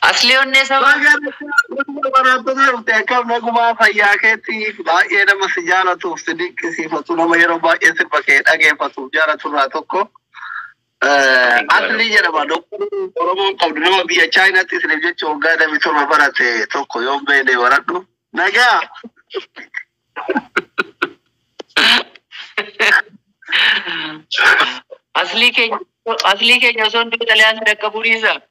أصلي النساء براتنا تكلم نجوم فياكتي باقي أنا مسجالة توصلك سيفتنا ما يرى باقي سبكين أجي فتوجارة تراتوكو أصلي جرا بدو ورمون قبل ما بيا China تسلم جت وقاعدة بتوما برات توكو يوم بيني ورادو نجا أصلي كي جسون بتليان ركبوريزا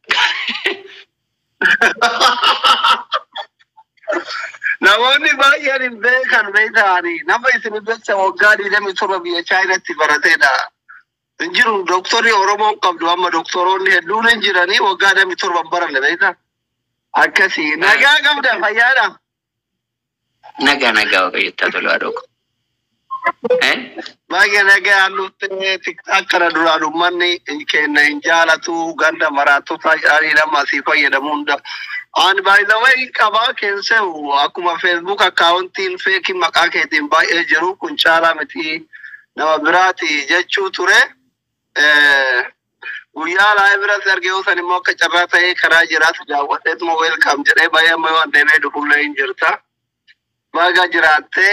نواني بايا نبيكان بيتاني نما يسمي بس وقادي لم يصير بيا China تبرتنا نجرو دكتوري أورمون قبل أما دكتورون هدول نجراني وقادي لم يصير بمبرة لبيتا أكسي نجا قبل فيانا نجا وكيتاتلو أدوك باقي نجا أنو تكتاك كنا درانو مني كنا إنجالتو غندا مراتو تاجاري لما سيفاي دموندا and by the way kaba kense akuma Facebook account in fake makake din ba ejeru kunchala meti na birati jechu ture guya live serge usani mokka charrata e khara jirat jawate mo welcome jere baya mo ande me du full injurta baga jirate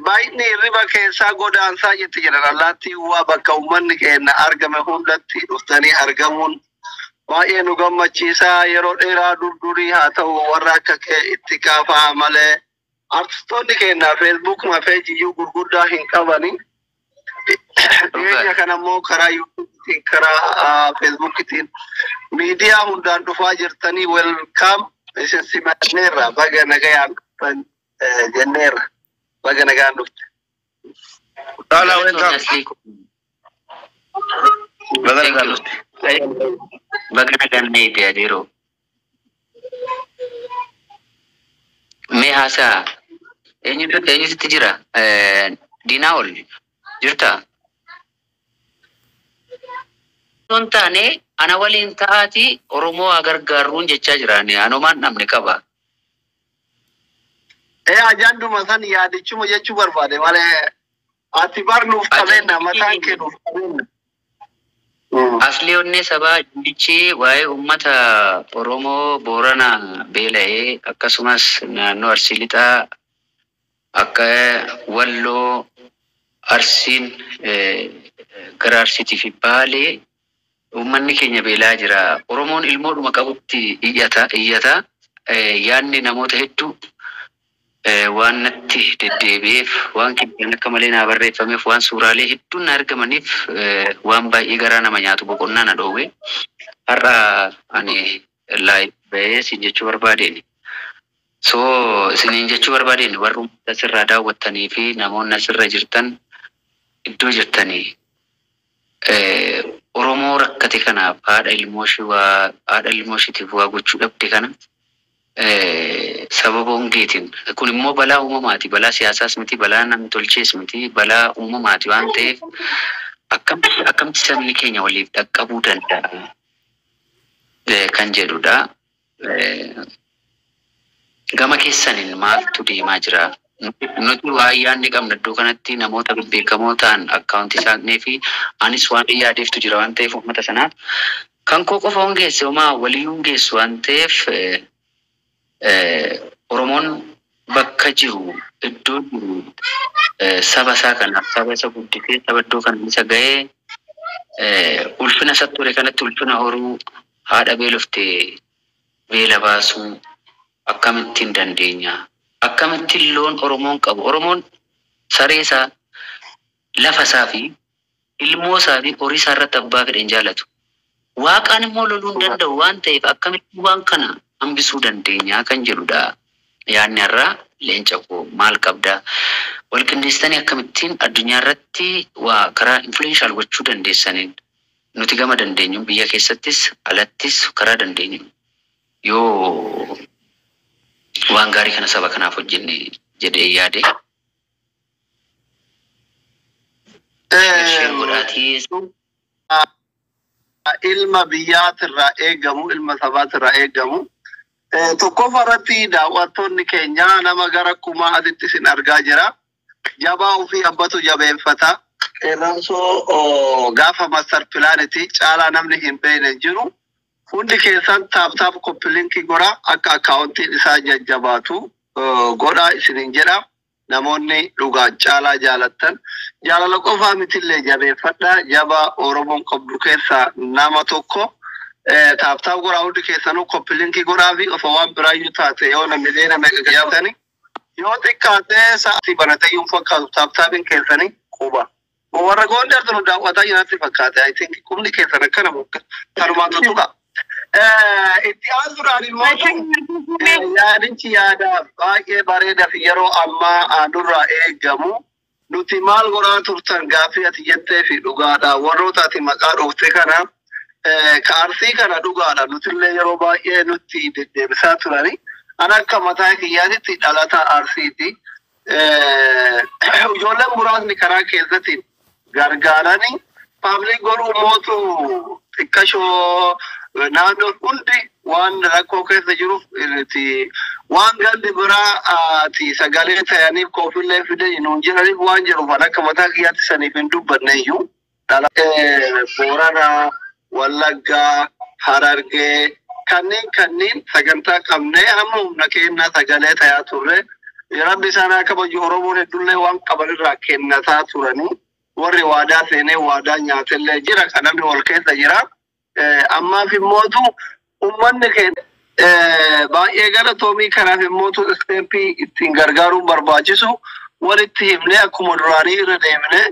bayni riba ke sa godan sa yiti jara lati wa bakka umman ke na argame hundatti ustani argamun باقي نقوم تشيسا يرود إيرادو دوري هاتو وراك كاتكافا ماله أرستوني كنا فيسبوك ما فيجي يو غرغودا هنكاباني يا كنا مو كرا يوتيوب كرا فيسبوك تين ميديا هندان تفاجر تاني ويلكم اسمه نيرا باقي نجايان جنير باقي نجايان دوت لا وين بدل Bagana ganne ite adiro. Me hasa. Enyu tijira. Dinaol. Jirta. Tontane ana walin taati Oromo agar garun jecha jirani. Anoman namne kaba. Ajandu masan yaadichu mo jechu barbade male atibar nuuf qabena matan ke nuuf qabena. Asli onne saba dichi wae ummata Oromo Borana belae akkasumas naannoo Arsiilixaa akka Walloo Arsiin gara Arsiitii fi Baalee ummanni keenya beelaa jira. Oromoon ilmoodhuma qabutti iyyata yaanni namoota hedduu waan natti deddeebi'eef waan kibbeen akka malee naa barreeffameef waan suuraalee hedduun na argamaniif waan baay'ee garaa nama nyaatu boqonnaa na dhoowwe har'a ani live ba'ee siin jechuu barbaadeen isiniin jechuu barbaadeen warri ummata asirraa daawwattanii fi namoonni asirra jirtan iddoo jirtanii Oromoo rakkate kanaaf haadha ilmooshiitiif waa gochuu dhabde kana sababa hongeetiin kun immoo balaa uumamaati balaa siyaasaas miti balaa namni tolchees miti balaa uumamaati waan ta'eef akkamitti sabni keenya waliif dhaqqabuu danda'a kan jedhudha. Gama keessaniin maaltu deemaa jira? Nuti waa yaadni qabna iddoo kanatti namoota beekamoo ta'an akkaawuntii isaanii fi anis waan yaadeeftu jira waan ta'eef uummata sanaaf kan koo qofa hongeesse homaa walii hongeessu waan ta'eef Oromoon bakka jiru iddoo jiru saba isaa kanaaf saba isa guddisee saba iddoo kana isa ga'ee ulfina isa ture kanatti ulfina horuu haadha beeloftee beela baasuu akkamittiin dandeenya? Akkamittiin loon Oromoon qabu? Oromoon saree isaa lafa isaa fi ilmoo isaa fi horii isaa irratti abbaa fedhan jaalatu. Waaqaan immoo loluu hin danda'u waan ta'eef akkamittiin waan kana hambisuu dandeenya kan jedhudha. Yaadni irraa leenca koo maal qabda? Walqindeessitanii akkamittiin addunyaa irratti waa karaa influential gochuu dandeessaniin nuti gama dandeenyu biyya keessattis alattis karaa dandeenyu yoo waan gaarii kana saba kanaaf hojjenne jedhee yaade. Ilma biyyaatirraa eegamu, ilma sabaatirraa eegamu. Tokkoffaa irratti daawwattoonni keenya nama gara kumaa asitti isin argaa jira. Jabaa ofii abbatu jabeeffata. Qeerransoo gaafa master pilaaniti caalaa namni hin beekne jiru. hundi keessan taap koppilinki godha akka akkaawuntiin isaa jajjabaatu godha isinin jedha namoonni dhugaa caalaa jaalattan jaalala qofaa mitillee jabeeffadha jaba Oromoon qabdu keessa nama tokko taap godha hundi keessanuu koppilinki godhaa fi osoo waan biraayyuu taate yoo namni deena meeqa gajaabtani yoo xiqqaatee sa'aatii banatayyuun fakkaatu taapin keessanii quba. Warra Gondar tunu daawwataa jiraatti fakkaate I think kumni keessan akkana mukka tarumaan tuttuqa. Itti aansuudhaan immoo yaadichi yaada baay'ee bareedaa fi yeroo ammaa nurraa eegamu nuti maal godhaa turtan gaaffii ati jettee fi dhugaadha warroota ati maqaa dhoofte kana ka arsii kana dhugaadha nutillee yeroo baay'ee nutti deddeebisaa turani ana akka mataa kiyyaatitti dhalataa arsiiti ijoolleen muraasni karaa keessatti gargaarani public godhuu mootu xiqqashoo naannoo hundi waan rakkoo keessa jiruuf waan gandi biraa ati sagalee ta'aniif koofillee fidanii nuun jiraniif waan jiruuf akka mataa kiyyaatti saniif hin dubbanne iyyuu Booranaa, Wallaggaa, Harargee kanneen sagantaa qabnee hamma humna kennaa sagalee ta'aa turre rabbi isaan akka biyya Oromoon heddullee waan qaban irraa kennataa turanii warri waadaa seenee waadaa nyaatellee jira kanamni wal keessa jira. Ammaaf immootu ummanni keenya baay'ee gara toomii kanaaf immootu isteeppii ittiin gargaaruun barbaachisu walitti himnee akkuma duraanii irra deemnee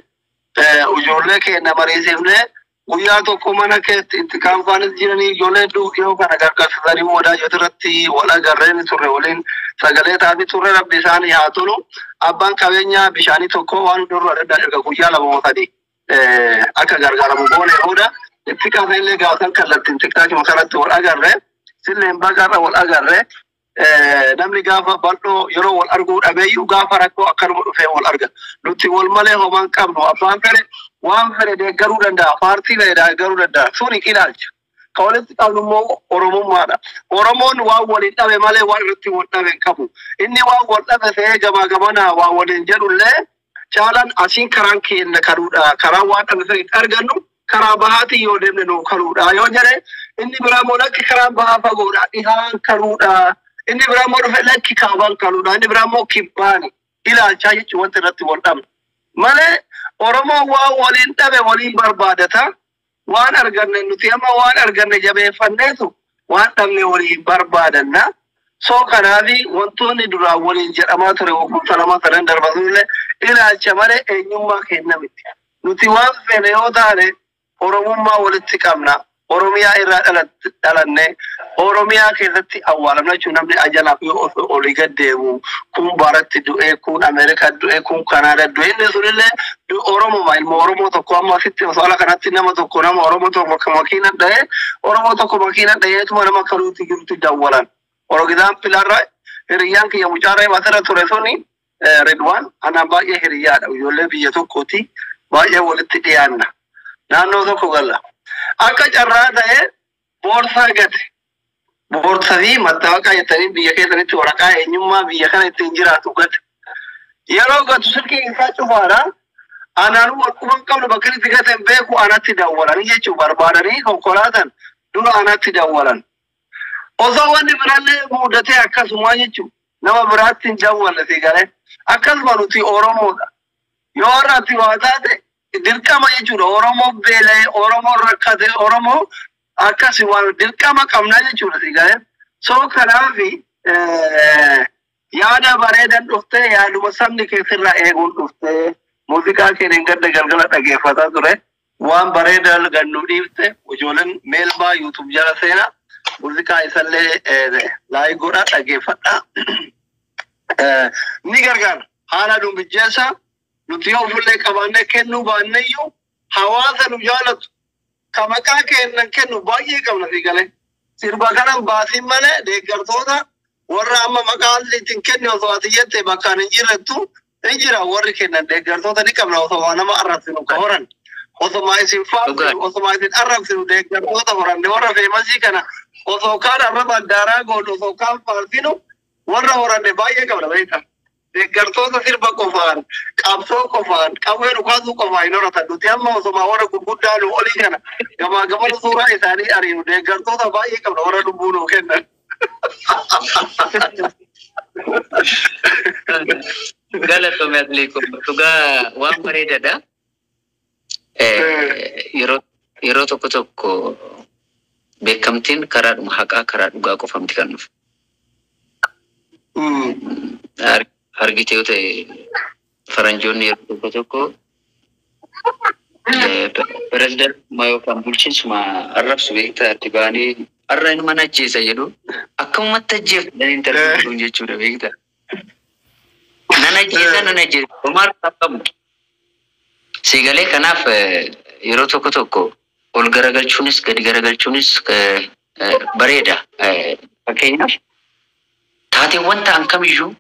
ijoollee keenya mariisifnee guyyaa tokko mana keessatti itti kaanfaanis jiranii ijoollee duukiyoo kana gargaarsisanii wadaajota irratti wal agarreen turre waliin sagalee taasii turre rabbi isaanii haa tolu abbaan qabeenyaa bishaanii tokko waan durra adda erga guyyaa lama mootanii akka gargaaramu goone hunda itti kaafeellee gaafatan kallattiin tiktaakii makarratti wal agarre silleen baqarra wal agarre namni gaafa bal'oo yeroo wal arguu dhabeeyyuu gaafa rakkoo akkanuma dhufee wal arga nuti wal malee homaan qabnu abbaan fedhe waan fedhe deeggaruu danda'a paartii fedhe deeggaruu danda'a suni ilaalcha ka walitti qabnu immoo oromummaadha oromoon waan waliin dhabe malee waan irratti wal dhabe hin qabu inni waan wal dhabe ta'ee gamaa gamanaa waan waliin jedhullee caalaan asiin karaan keenya karuudha karaa waan dhabe ta'e argannu karaa bahaatii yoo deemne nuu karuudha yoo jedhe inni biraa moo lakki karaa bahaa fagoodha dhihaan karuudha inni biraa moo dhufe lakki kaabaan karuudha inni biraa moo kibbaani ilaalchaa jechuun wanti irratti wal dhabne malee Oromoo waan waliin dhabe waliin barbaadata waan arganne nuti amma waan arganne jabeeffanneetu waan dhabne waliin barbaadanna soo kanaafi wantoonni duraa waliin jedhamaa ture waggoota lama sadan darbatullee ilaalcha malee eenyummaa kenna miti nuti waan fene yoo taane Oromummaa walitti qabna Oromiyaa irraa dhalanne Oromiyaa keessatti awwaalamna jechuun namni ajalaaf yoo olii gad deemu kun baaratti du'ee kun Ameerikaa du'ee kun Kanaadaa du'ee inni sunillee Oromoo ilma Oromoo tokko amma asitti osoo ala kanatti nama tokko nama Oromoo tokko makiina dha'ee Oromoo tokko makiina dha'eetuma nama kanuutti jirutti dawwalan Orogidaan pilarra hiriyyaan kiyya mucaaree masirra ture suni Redwaan anaan baay'ee hiriyyaadha ijoollee biyya tokkooti baay'ee walitti dhiyaanna naannoo tokko galla akka carraa ta'e boorsaa gate boorsaa fi mattaawaqaa jettanii biyya keessanitti waraqaa eenyummaa biyya kana ittiin jiraatu gate yeroo gatu silkii isaa cufaadha anaanuu walquban qabnu bakka itti gateen beeku anatti dawwalanii jechuu barbaadanii konkolaatan dura anatti dawwalan osoo wanni birallee muudatee akkasuma jechuu nama biraatti hin dawwalle si galee akkasuma nuti Oromoodha yoo irratti waa taate dirqama jechuudha Oromoo beelee Oromoo rakkate Oromoo akkasi waan dirqama qabna jechuudha si galee soo kanaafi yaada bareedan dhuftee yaaduma sabni keessirraa eeguun dhuftee muuziqaa keenya gadda galgala dhageeffataa ture waan bareeda gannu dhiifte ijoolleen meelbaa YouTube jala seena muuziqaa isallee laayik godhaa dhageeffadhaa ni gargaara haala dumbijjeessa nuti yoo fuullee qabaannee kennuu baanneyyuu hawaasa nu jaalatu ka maqaa kennan kennu baay'ee qabna si galee sirba kanan baasiin malee deeggartoota warra amma maqaa ittiin kenne osoo ati jette bakkaan hin jirrettu hin jira warri kennan deeggartoota ni qabna osoo nama arrabsinu ka horan osoo isin faamsinu osoo isin arrabsinu deeggartoota horanne warra feemasii kana osoo kaan arraba addaaraa godhu osoo kaan faarsinu warra horanne baay'ee qabna beekta deeggartoota sirba qofaan qabsoo qofaan qawwee dhukaasuu qofaan hin horatan nuti amma osoma warra gurguddaa nu olii kana gamaa gamana suuraa isaanii ariinu deeggartoota baay'ee qabna warra lubbuu nuu kennan. Galatoomi Atleekum dhugaa waan bareedaadha. Yeroo tokko beekamtiin karaadhuma haqaa karaa dhugaa qofamti kan dhufu. Argite yoo ta'e faranjoonni yeroo tokko pirezidaant yookaan bulchiinsuma arrabsu beektaa itti ba'anii har'a inni mana ajjeesa jedhu akkamumatti ajjeeftan intarviiyuun jechuudha beektaa. Nan ajjeesa homaar qabu. Siigalee kanaaf yeroo tokko ol garagalchuunis gadi garagalchuunis bareeda. Fakkeenyaaf taateewwan ta'an kamiyyuu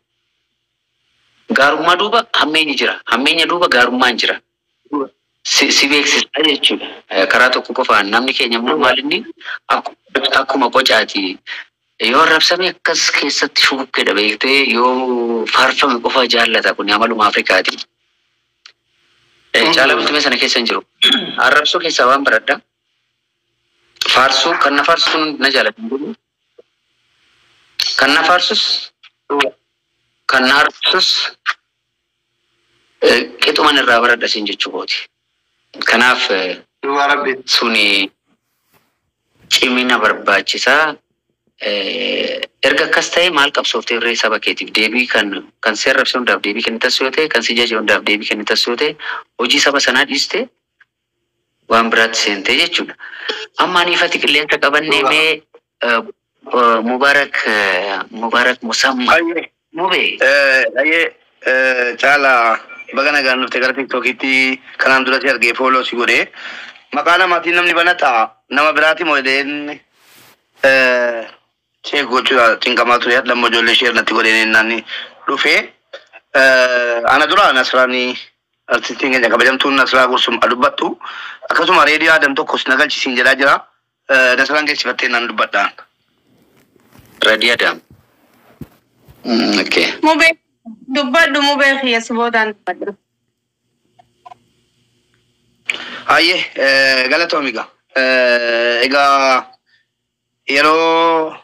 gaarummaa duuba hammeenyi jira. Hammeenya duuba gaarummaan jira. Si beeksisa jechuudha. Karaa tokko qofaan namni keenya immoo maalinni akkuma qocaati. Yoo arrabsame akkas keessatti shubukkeedha beektee yoo faarfame qofa jaallata kun amaluma Afrikaati. Caalamtume sana keessa hin jiru. Arrabsuu keessaa waan baradha. Faarsuu kan na faarsuun na jaallatu. Kan na faarsus kan na arrabsus qixuman irraa baradha siin jechuukooti. Kanaaf suni cimina barbaachisaa. Erga akkas ta'e maal qabsooftee irree saba keetiif deebii kan si arrabse hundaaf deebii kennitas yoo ta'e kan si jaje hundaaf deebii kennitas yoo ta'e hojii saba sanaa dhiiste waan biraatti seentee jechuudha. Amma aniifati qilleensa qabannee mee Mubarak Musamma Mubee. Caala baga nagaan nuti gara TikTokitti kanaan duratti argee fooloo si godhee maqaa namaatiin namni banataa nama biraati moo'edeen Cek gochuudha cinqamaa ture lamma ijoollee ishee irratti godheen naanni dhufee ana dura Nasraanii artistiin keenya kabajamtuun Nasraa Gursum dubbattu akkasuma reediyoo Adam tokkos nagalchisiin jedhaa jira. Nasraan geessifattee naan dubbadhaan. Reediyoo Adam. Okay. Mubee dubbadhu mubee xiyyeessu boodaan dubbadhu. Hayyee galatoomiga. Egaa yeroo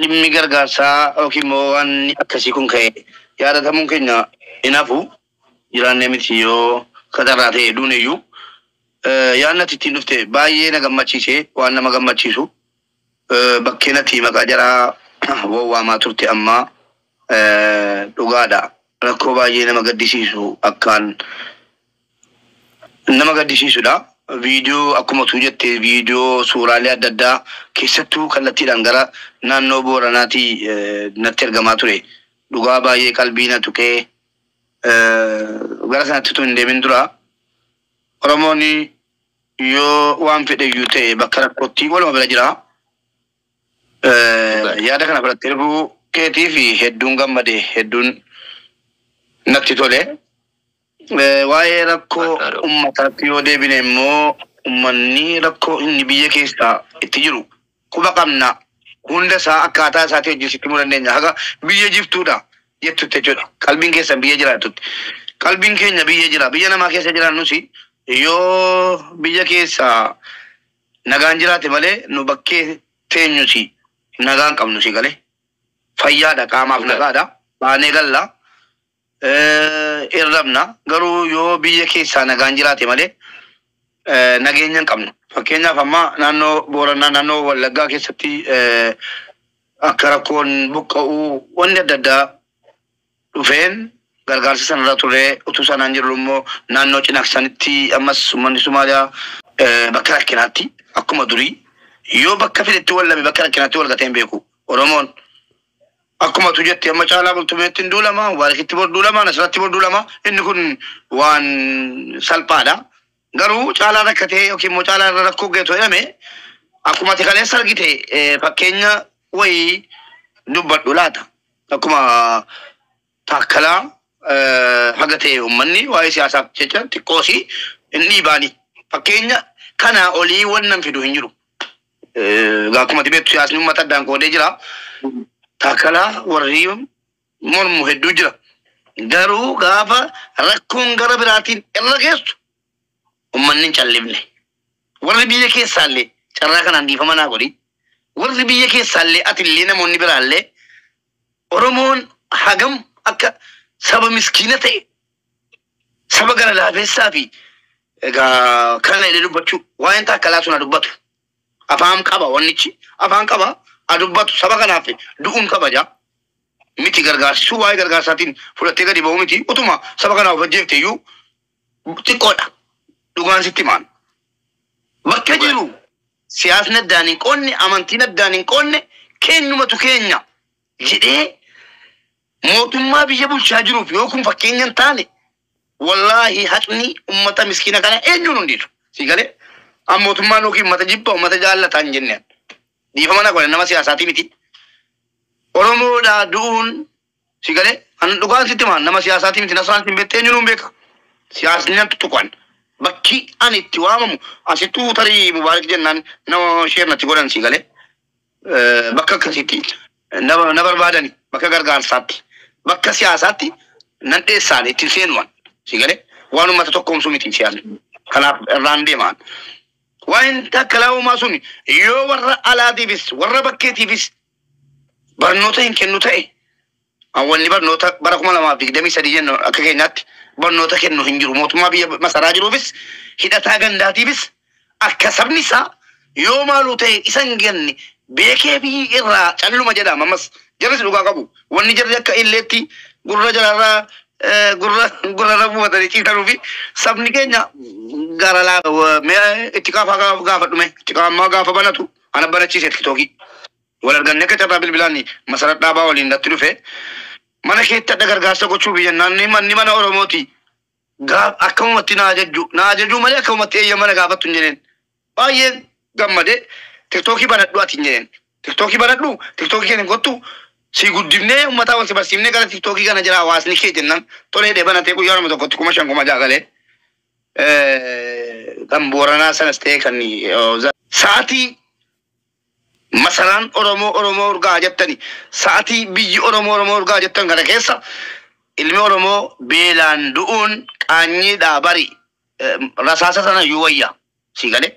dhimmi gargaarsaa yookiin immoo waan akkasii kun ka'e yaadatamuun keenya hin hafu jiraannee miti yoo katarraa ta'e duuneyyuu yaadni ati ittiin dhufte baay'ee na gammachiisee waan nama gammachiisu bakkeen ati maqaa jaraa wawwaamaa turte amma dhugaadha rakkoo baay'ee nama gaddisiisu akkaan nama gaddisiisudha. Video akkuma tu jette video suuraalee adda addaa keessattuu kallattiidhaan gara naannoo Booranaatti natti ergamaa ture. Dhugaa baay'ee qalbii na tuqee gara sanatti tu hin deemin dura Oromoon yoo waan fedheyyuu ta'e bakka rakkootti waluma bira jira. Yaada kana fudhattee dhufuu keetii fi hedduun gammade hedduun natti tole. Waa'ee rakkoo uummataatti yoo deebine immoo uummanni rakkoo inni biyya keessaa itti jiru quba qabna hunda isaa akkaataa isaatii hojjechiitti muu dandeenya. Haga biyya jiftuudha jettutti jechuudha. Qalbiin keessan biyya jiraatutti. Qalbiin keenya biyya jira. Biyya namaa keessa jiraannus yoo biyya keessaa nagaan jiraate malee nu bakkee teenyusi nagaan qabnusi galee fayyaadha qaamaaf nagaadha baanee galla. Irrabna garuu yoo biyya keessaa nagaan jiraate malee nageenya hin qabnu. Fakkeenyaaf amma naannoo Booranaa naannoo Wallaggaa keessatti akka rakkoon buqqa'uu wanni adda addaa dhufeen gargaarsa sanarra ture utuu sanaan jirru immoo naannoo Cinaksanitti ammas uummanni Somaaliyaa bakka rakkinaatti akkuma durii yoo bakka fedhetti wallame bakka rakkinaatti wal gateen beeku Oromoon. Akkuma tu jette amma caalaa bultumeetti duulama waalikitti duulama nasratti duulama inni kun waan salphaadha. Garuu caalaa rakkatee yookiin immoo caalaa irra rakkoo geetu jedhame akkuma ati kaleessa argite fakkeenya wayii dubbadhu laata. Akkuma taakkalaa haga ta'e uummanni waa'ee siyaasaaf jecha xiqqoosii hin dhiibaani. Fakkeenya kana olii wannan fidu hin jiru. Akkuma beektu siyaasni uummata addaan qoodee jira. Taakkalaa warri mormu hedduu jira. garuu gaafa rakkoon gara biraatiin irra geessu ummanni hin callifne. Warri biyya keessaallee carraa kanaan dhiifama naa godhi. Warri biyya keessaallee atillee namoonni biraallee Oromoon hagam akka saba miskiina ta'e saba gara laafessaa fi egaa kana illee dubbachuu waan takkalaa sun dubbatu afaan qaba wannichi afaan qaba dubbatu saba kanaaf du'uun kabaja miti gargaarsisuu waa'ee gargaarsaatiin fudhattee gadi ba'uu miti utuma saba kanaaf hojjeefte iyyuu xiqqoodha dhugaan sitti maan bakka jiru siyaasni addaan hin qoonne amantiin addaan hin qoonne keenyumatu keenya jedhee mootummaa biyya bulchaa jiruuf yoo kun fakkeenya hin taane wallahi haqni ummata miskiina kana eenyuun hundiitu si galee amma mootummaan yookiin ummata jibba ummata jaallataa hin jenneen dhiifama na godhe nama siyaasaatii miti Oromoodhaa du'uun si galee an dhugaan sitti maan nama siyaasaatii miti nasaan sin beektee eenyuun beeka siyaasni nan tuttuqan bakki ani itti waamamu asittuu tarii mubaarak jennaan nama sheernatti godhan si galee bakka akkasitti na barbaadani bakka gargaarsaatti bakka siyaasaatti nan dheessaan itti seenuwan si galee waan ummata tokkoomsuu miti siyaasni kanaaf irraan deemaan waan takkalaa uumaa sun yoo warra alaatiifis warra bakkeetiifis barnoota hin kennu ta'e awwanni barnoota bara 2023 jennu akka keenyaatti barnoota kennu hin jiru mootummaa biyya masaraa jiruufis hidhataa gandaatiifis akka sabni isaa yoo maaluu ta'e isan ganni beekee biyyi irraa calluma jedhama ammas jarris dhugaa qabu wanni jarri akka illeetti gurra jararraa gurra buufatanii ciisanuu fi sabni keenya gara laa itti qaafaa gaafadhume itti qaafaa gaafa banatu ana banachiise tiktookii wal arganne akka carraa bilbilaanni masara dhaabaa waliin natti dhufe mana keetti adda gargaarsa gochuu biyya naanni manni mana Oromooti akkamumatti na ajaju malee akkamumatti eeyyama na gaafattu hin jeneen baay'ee gammade tiktookii banadhu ati hin jeneen tiktookii banadhu tiktookii keenya gottu si guddifnee ummataa wal si barsiifnee gara tiktookii kana jira hawaasni kee jennaan tolee dee banatee guyyaa nama tokkotti 5,000 jaagalee kan Booranaa sanas ta'e kan sa'aatii masaraan Oromoo urgaa jettani sa'aatii biyyi Oromoo urgaa jettan kana keessa ilmi Oromoo beelaan du'uun qaanyiidha bari rasaasa sana yoo wayya si galee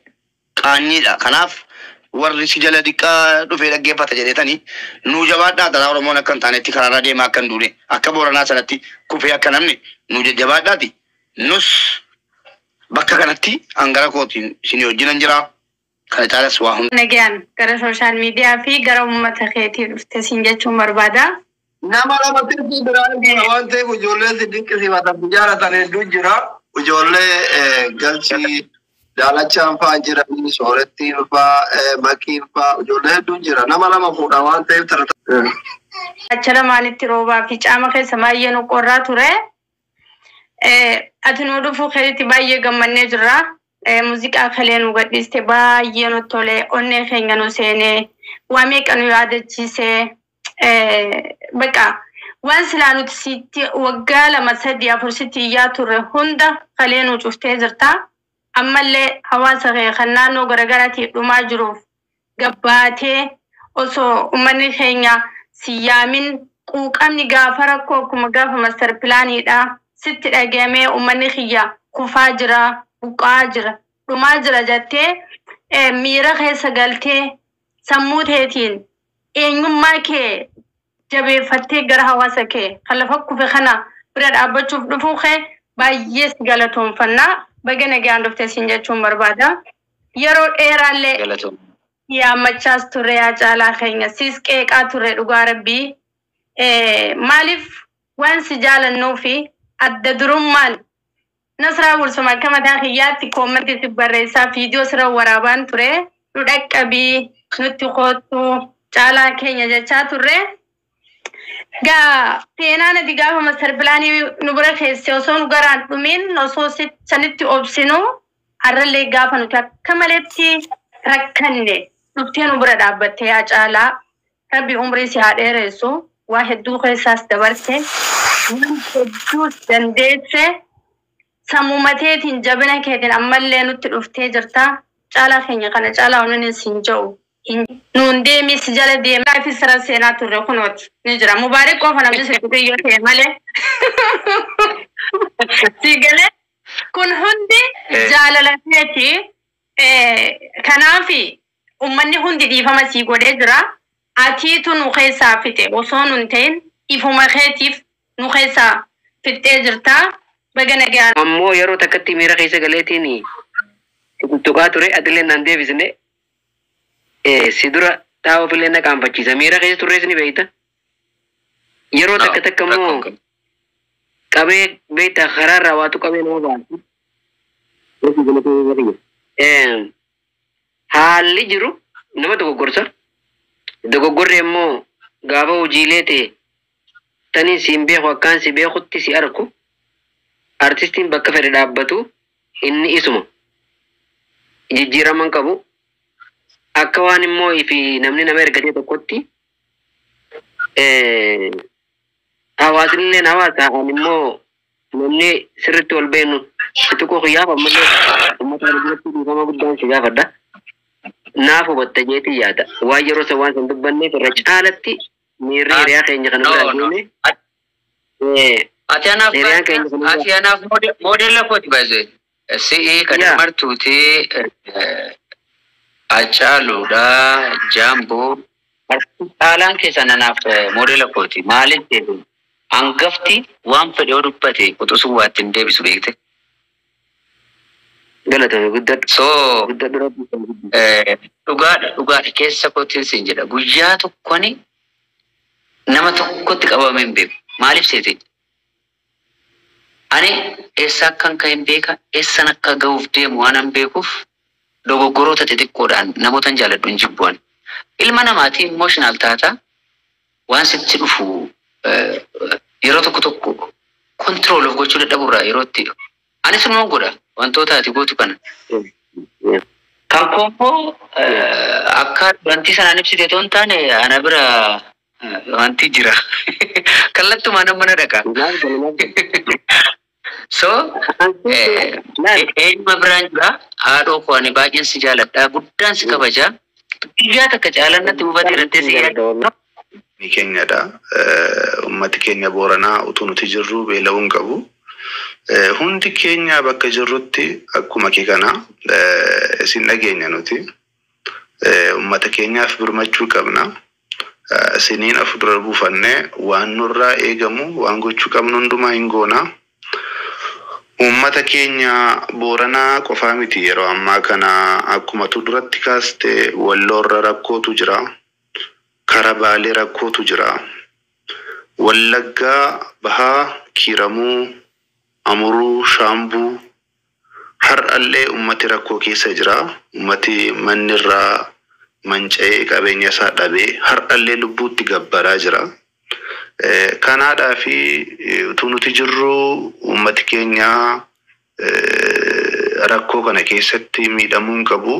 qaanyiidha kanaaf warri si jala diqqaa dhufee dhaggeeffata jedhetanii nu jabaadhaa dara Oromoon akka hin taanetti karaarra deemaa akka hin duune akka Booranaa sanatti kufee akka namni nu jajjabaadhaati nus bakka kanatti hangara kootiin isin wajjinan jira kana caalas waa hunda. Nagaan gara sooshaal miidiyaa fi gara uummata keetii dhufte siin jechuun barbaada. Nama lamatti biraan jira waan ta'eef ijoollee si dinqisiifatan jaaratan hedduu jira. Ijoollee galchii daalachaan fa'aa jiranii soorettiin fa'aa makiin fa'aa ijoollee hedduu jira. Nama lama fuudha waan ta'eef tarata. Achara maalitti roobaa fi caama keessa baay'ee nu qorraa ture. Ati nu dhufuu keetti baay'ee gammannee jirra. Muuziqaa kalee nu gadhiiste baay'ee nu tole onnee keenya nu seenee waa meeqa nu yaadachiise baqa waan silaa nuti sitti waggaa 2-3-4 sitti iyyaa turre hunda kalee nu cuftee jirta ammallee hawaasa kee kan naannoo garagaraatiif dhumaa jiruuf gabbaatee osoo ummanni keenya siyaamin quuqamni gaafa rakkoo akkuma gaafa master pilaaniidha sitti dhageemee ummanni kiyya kufaa jira buqaa jira dhumaa jira jettee miira keessa galtee sammuu teetiin eenyummaa kee jabeeffattee gara hawaasa kee kan lafa kufe kana bira dhaabbachuuf dhufuu kee baay'ee si galatoomfannaa baga nagaan dhuftee siin jechuun barbaada yeroo dheeraallee yaammachaas turre yaa caalaa keenya siis qeeqaa turre dhugaa rabbii maaliif waan si jaalannuu fi adda durummaan Nasraa Wursuma akka mataa kiyyaatti koomantii si barreessaa viidiyoo sirra waraabaan ture nu dhaqqabii nutti kootu caalaa keenya jechaa turre. Gaa seenaan ati gaafa master pilaanii nu bira keessee osoo nu garaan dhumiin osoo sanitti obsinu har'allee gaafa nuti akka maleetti rakkanne dhuftee nu bira dhaabbattee yaa caalaa rabbi umrii si haa dheeressu waa hedduu keessaas dabarte hedduu dandeesse. Sammumateetiin jabina keetiin ammallee nutti dhuftee jirta caalaa keenya kana caalaa onuun siin jedhu نوندي ميس جالة دي ما في سر سيناتور ركنوت نجرا مبارك كوفنا بس كتير يوتي ماله سيجله كن هندي جالة لفيتي كنافي ومني هندي دي فما سيقول إجرا أتيتو نخيسا فيتي وصون نتين إفما خيتيف نخيسا فيتي إجرتا بجنا جان أمو يرو تكتي ميرا خيسا قلتيني تقاتوري أدلين نندي بزني سيدورا تاو في لنا كام بچي زميرا خيسا توريسني بيتا يرو تكتكمو كابي بيتا خرار رواتو كابي نوبان haalli jiru nama dogoggorre immoo gaafa hojiilee ta'e tanii siin beeku akkaan si beekutti si arku artistiin bakka fedhe dhaabbatu inni isuma jijjiiraman qabu akka waan immoo ifi namni nama ergatee tokkotti hawaasilleen hawaasa ani immoo namni sirritti ol beenu itti koo xiyyaaf ammallee uummata biratti dhiifama guddaan si gaafadha. Naaf hubatta jeeti yaada. Waa yeroo isa waan san dubbanneef irra caalatti miirri hiriyaa keenya kan irraa goone. Ati anaaf moodela kooti baay'ee. Si'i kan martuuti Acaaluudha Jaamboo. Haalaan keessan anaaf moodela kooti. Maaliif jedhu hangafti waan fedhe dubbate quxisuu waatti hin deebisu beekte. Galatame guddadha. So dhugaadha keessa kootiin siin jedha. Guyyaa tokkoni nama tokkotti qabame hin beeku. Maaliif seete? Ani eessa akkan ka hin beeka, eessan akka ga'uuf deemu waan hin beekuuf dogoggoroota xixiqqoodhaan namootan jaaladhu hin jibbuan. Ilma namaatii emotional taata waan sitti dhufu yeroo tokko control of gochuu dadhaburraa yerootti. Ani sunumaan godha. Wantoota ati gootu kana. Kan koommoo akka wanti sanaan ibsite toon taane ana bira wanti jira. Kallattumaan amma na dhaqa. So eenyuma biraan jira haadhoo koo ani baay'een si jaaladha guddaan si kabaja. Biyyaa takka caalannatti buufate irratti si yaada. Ni keenyadha. Uummati keenya Booranaa utuu nuti jirru beela'uun qabu. Hundi keenya bakka jirrutti akkuma kee kana isin dhageenya nuti uummata keenyaaf birmachuu qabna. Isiniin afdura buufannee waan nurraa eegamu waan gochuu qabnu hundumaa hin goona. Uummata keenya Booranaa qofaa miti yeroo ammaa kana akkuma tu duratti kaaste Walloorra rakkootu jira. Karabaalee rakkootu jira. Wallaggaa Bahaa Kiiramuu Amuruu Shaambuu har'allee ummati rakkoo keessa jira. Ummati mannirraa manca'ee qabeenya isaa dhabee har'allee lubbuutti gabbaraa jira. Kanaadhaa fi utuu nuti jirru ummati keenya rakkoo kana keessatti miidhamuu hin qabu.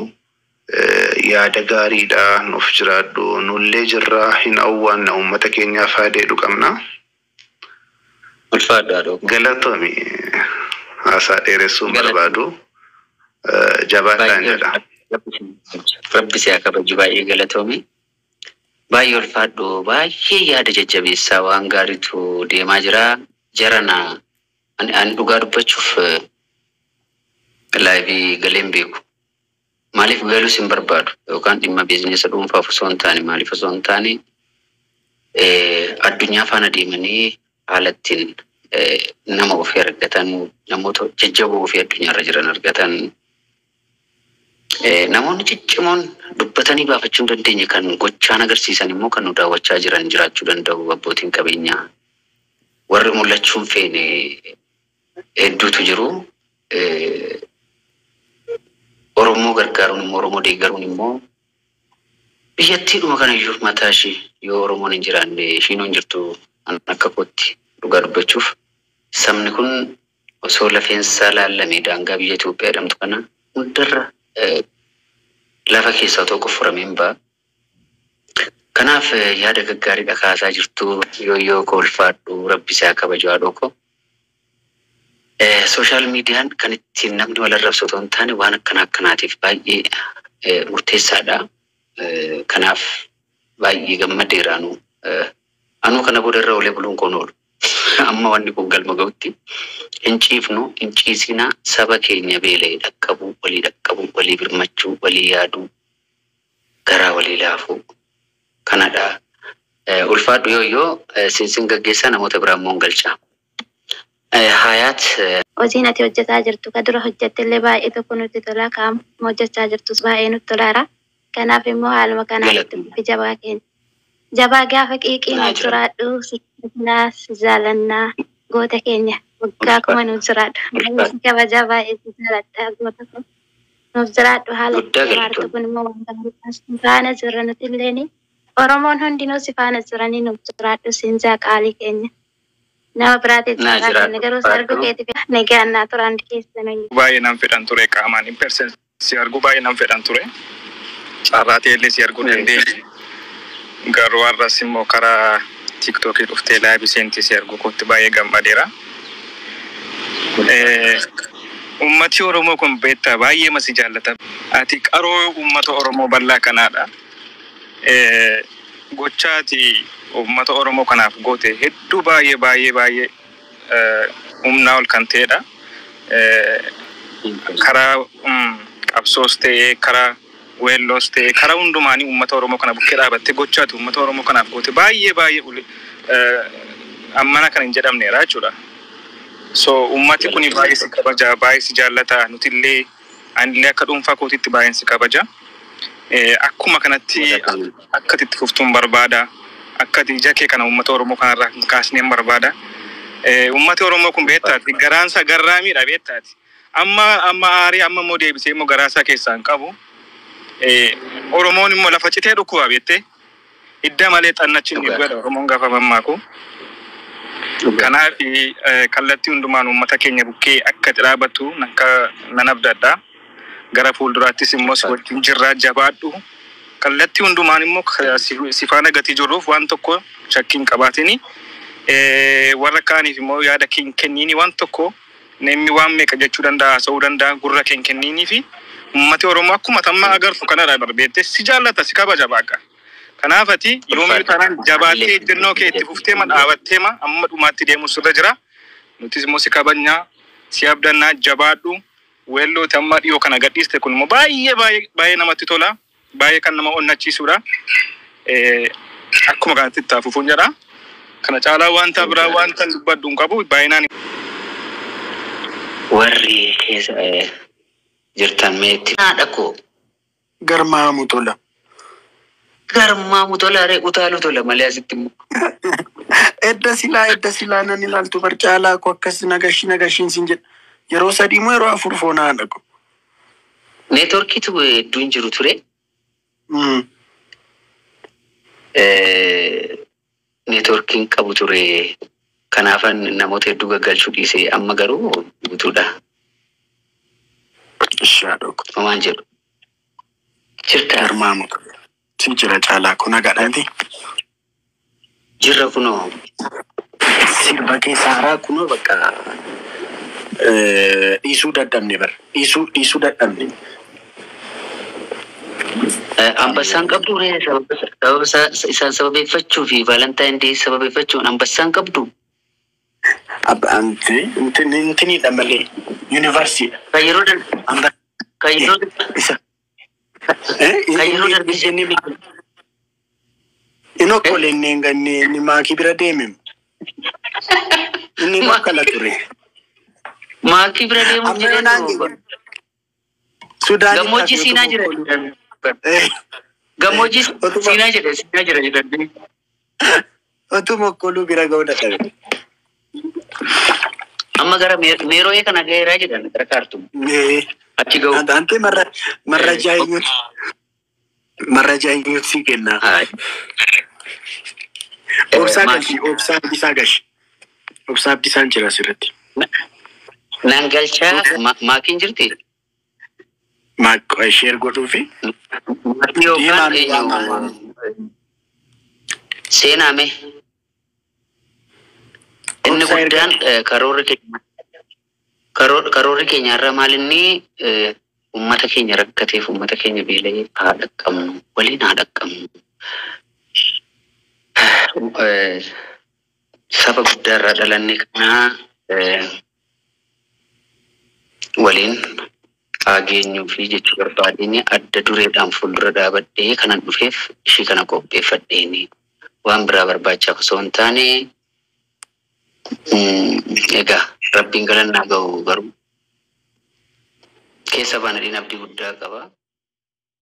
Yaada gaariidha nuuf jiraadhu nullee jirra hin awwaanna ummata keenyaaf haadeedhu qabna. Galatomi haasaa dheeressuun barbaadu jabaadhaan jedha. Rabbi si haa kabaju baay'ee galatomi. Baay'ee ulfaadhu baay'ee yaada jajjabeessaa waan gaariitu deemaa jira. Jarana ani dhugaa dubbachuuf laayivii galeen beeku. Maaliif galus hin barbaadu yookaan dhimma biizinesa dhuunfaaf osoo hin taane maaliif osoo hin taane addunyaa faana deemanii haalattiin nama ofii argatan namoota jajjaboo ofii addunyaarra jiran argatan namoonni ciccimoon dubbatanii baafachuu hin dandeenye kan gochaan agarsiisan immoo kan nu daawwachaa jiran jiraachuu danda'u abbootiin qabeenyaa warri mul'achuun feene hedduutu jiru. Oromoo gargaaruun immoo Oromoo deeggaruun immoo biyyattiidhuma kana iyyuu mataa ishee yoo Oromoon hin jiraanne ishiin hin jirtu akka kootti dhugaa dubbachuuf sabni kun osoo lafeensaa laallamee daangaa biyya Itoophiyaa jedhamtu kana hundarra lafa keessaa otoo qofforameen ba'a. Kanaaf yaada gaggaariidha kaasaa jirtu yoo kolfaadhu Rabbi si haa kabaju haadhoo koo. Social meediyaan kan ittiin namni wal arrabsu otoo hin taane waan akkanaatiif baay'ee murteessaadha. kanaaf baay'ee gammadeeraanu anu kana bodarra olee buluun koon oolu amma wanni kun galma ga'utti hin ciifnu hin ciisina saba keenya beelee dhaqqabu walii birmachuu walii yaaduu garaa walii laafuu kanadha ulfaadhu yoo sinsin gaggeessaa namoota biraan moon galchaa Hayat hojiin ati hojjetaa jirtu ka dura hojjettillee baay'ee tokko nutti tola kaam hojjechaa jirtus baay'ee nutti tolaara kanaaf immoo haaluma kanaatti jabaa gaafa qiiqiin jiraadhu siinaas jaalannaa goota keenya waggaa kuma nuuf jiraadhu kabajaa baay'ee jaaladha goota kun nuuf jiraadhu haala jiraartu kun immoo wanta faana jirra nuti illeeni Oromoon hundinuu si faana jiranii nuuf jiraadhu siinjaa qaalii keenya. Nama biraatiif jiraatan garuu sargu keetiif negaannaa turan keessan. Baay'ee nan fedhan ture qaamaan in person si argu baay'ee nan fedhan ture. Carraatee illee si arguu dandeenye. Garuu har'as immoo karaa TikTokii dhuftee laabii seentii si argu kootti baay'ee gammadeera. Ummati Oromoo kun beektaa baay'ee masi jaallata. Ati qaroo ummata Oromoo bal'aa kanaadha. Gochaati ummata Oromoo kanaaf goote hedduu baay'ee humnaa ol kan ta'edha. Karaa qabsoos ta'ee karaa weelloos ta'ee karaa hundumaanii ummata Oromoo kana bukkee dhaabatte gochaati ummata Oromoo kanaaf goote baay'ee ammana kan hin jedhamneera jechuudha. So ummati kun baay'ee si kabaja baay'ee si jaallata nutillee anillee akka dhuunfaa kootiitti baay'een si kabaja. Akkuma kanatti akka itti fuftuun barbaada. Akka jakee kana ummata Oromoo kanarraa kaasneen barbaada. Ummati Oromoo kun beektaati garaansa garraamiidha beektaati. Amma aarii amma immoo deebisee immoo garaasaa keessaan qabu. Oromoon immoo lafa citee dhukkuba beektee hidda malee xannachiin dhibbeedha Oromoon gaafa mammaaku. Kanaaf kallattii hundumaan ummata keenya bukkee akka dhaabattu nan abdadha. Gara fuulduraattis immoo si wajjin jirraa jabaadhu. Kallattii hundumaan immoo si faana gatii jirruuf waan tokko shakkiin qabaatini. Warra kaaniif immoo yaada kenniini waan tokko namni waan meeqa jechuu danda'a haasa'uu danda'a gurra kenniinii fi uummati Oromoo akkuma tamma agartu kanarraa barbeette si jaallata si kabaja baaqa. Kanaaf ati yoomii tanaan jabaattee ejjennoo kee itti fuftee dhaabattee amma dhumaatti deemu sirra jira. Nutis immoo si kabajnaa si abdannaa jabaadhu. Weelloo tamma dhiyoo kana gadhiiste kun immoo baay'ee namatti tola. Baay'ee kan nama onnachiisudha. Akkuma kanatti itti hafuufuun jedha. Kana caalaa wanta biraa wanta dubbadhu hin qabu baay'inaan. Warri keessa jirtan meetti dhaqoo. Garmaamu tola. Garmaamu tola ree utaalu tola malee asitti immoo. Edda silaa nan ilaaltu barcaalaa koo akkas nagashiin sin jedha. Yeroo sadii moo yeroo afur foonaa dhaqu. Neetworkiitu hedduun jiru ture. Neetworkiin qabu ture. Kanaafan namoota hedduu gaggalchuu dhiisee amma garuu guutuudha. Shaadok. Waan jedhu. Jirta. Garmaamu. Si jira caalaa kun agadhaati. Jirra kunoo. Sirba keessaaraa kunoo bakka dhiisuu dadhabne bar. Dhiisuu dadhabne. Ambassaan qabdu isaan sababeeffachuu fi Valentine Day sababeeffachuun ambassaan qabdu. Intini malee yuunivarsiidha. Kayyeroo darbisanii inokkolenneen ganne ni maakii bira deemem. Inni makkala ture. Maakii bira deemu jedhee Sudan gammoojjii siinaa jira. Gammoojjii siinaa jira jedhanii. Otuma koluu bira ga'uu dadhabe. Amma gara meeroo kana gaheeraa jedhan gara kaartuum. Achi ga'u. Ante marrajaa hinyuut si kenna. Obsaa abdisaa gashi. Obsaa abdisaan jira asirratti. Naan galchaa maakiin jirti. Sheer godhuu fi. Seenaame. Inni guddaan karoorri keenyarra maalinni ummata keenya rakkateef ummata keenya beelee haa dhaqqabnu waliin haa dhaqqabnu. Saba guddaa irraa dhalanne kana waliin haa geenyuu fi jechuu barbaadeen adda dureedhaan fuuldura dhaabadhee kanan dhufeef ishii kana qopheeffadheeni waan biraa barbaachaaf osoo hin taane egaa rabbiin galannaa ga'u garuu keessa baanadhiin abdii guddaa qaba.